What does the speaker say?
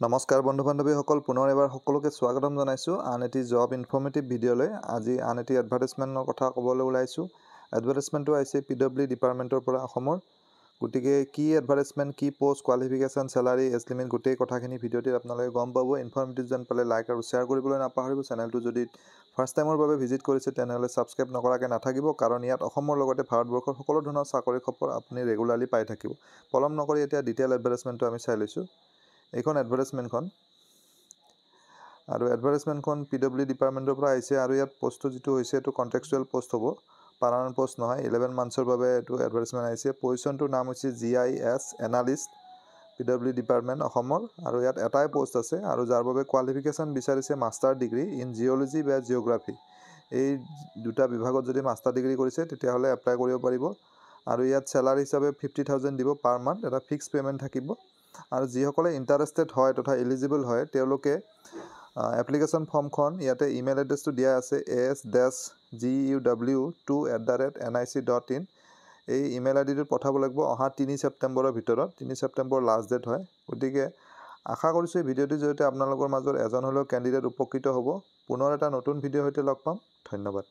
নমস্কাৰ বন্ধু বান্ধৱীসকল, পুনৰ এবাৰ সকলোকে স্বাগতম জনাইছোঁ আন এটি জব ইনফৰ্মেটিভ ভিডিঅ'লৈ। আজি আন এটি এডভাৰ্টাইজমেণ্টৰ কথা ক'বলৈ ওলাইছোঁ। এডভাৰ্টাইজমেণ্টটো আহিছে PWD ডিপাৰ্টমেণ্টৰ পৰা অসমৰ। গতিকে কি এডভাৰ্টাইজমেণ্ট, কি post, qualification, salary, age limit গোটেই কথাখিনি ভিডিঅ'টিত আপোনালোকে গম পাব। ইনফৰ্মেটিভ যেন পালে লাইক আৰু শ্বেয়াৰ কৰিবলৈ নাপাহৰিব। চেনেলটো যদি ফাৰ্ষ্ট টাইমৰ বাবে ভিজিট কৰিছে তেনেহ'লে ছাবস্ক্ৰাইব নকৰাকৈ নাথাকিব, কাৰণ ইয়াত অসমৰ লগতে ভাৰতবৰ্ষৰ সকলো ধৰণৰ চাকৰি খবৰ আপুনি ৰেগুলাৰলি পাই থাকিব। পলম নকৰি এতিয়া ডিটেইল এডভাৰ্টাইজমেণ্টটো আমি চাই লৈছোঁ। এইখন এডভাৰ্টাইজমেণ্টখন আৰু এডভাৰ্টাইজমেণ্টখন PWD ডিপাৰ্টমেণ্টৰ পৰা আহিছে আৰু ইয়াত পোষ্টটো যিটো হৈছে এইটো কণ্টেক্সচুৱেল পোষ্ট হ'ব, পাৰ্মানেণ্ট পোষ্ট নহয়। 11 মান্থছৰ বাবে এইটো এডভাৰ্টাইজমেণ্ট আহিছে। পজিশ্যনটোৰ নাম হৈছে GIS এনালিষ্ট, PWD ডিপাৰ্টমেণ্ট অসমৰ। আৰু ইয়াত এটাই পোষ্ট আছে আৰু যাৰ বাবে কোৱালিফিকেশ্যন বিচাৰিছে মাষ্টাৰ ডিগ্ৰী ইন জিঅ'লজি বা জিঅ'গ্ৰাফী। এই দুটা বিভাগত যদি মাষ্টাৰ ডিগ্ৰী কৰিছে তেতিয়াহ'লে এপ্লাই কৰিব পাৰিব। আৰু ইয়াত চেলাৰী হিচাপে 50,000 দিব পাৰ মান্থ, এটা ফিক্স পে'মেণ্ট থাকিব। আৰু যিসকলে ইণ্টাৰেষ্টেড হয় তথা এলিজিবল হয় তেওঁলোকে এপ্লিকেশ্যন ফৰ্মখন ইয়াতে ইমেইল এড্ৰেছটো দিয়া আছে as-guw2@nic.in। এই ইমেইল আইডিটোত পঠাব লাগিব অহা 3 ছেপ্টেম্বৰৰ ভিতৰত। 3 ছেপ্টেম্বৰ লাষ্ট ডেট হয়। গতিকে আশা কৰিছোঁ এই ভিডিঅ'টিৰ জৰিয়তে আপোনালোকৰ মাজত এজন হ'লেও কেণ্ডিডেট উপকৃত হ'ব। পুনৰ এটা নতুন ভিডিঅ'ৰ সৈতে লগ পাম। ধন্যবাদ।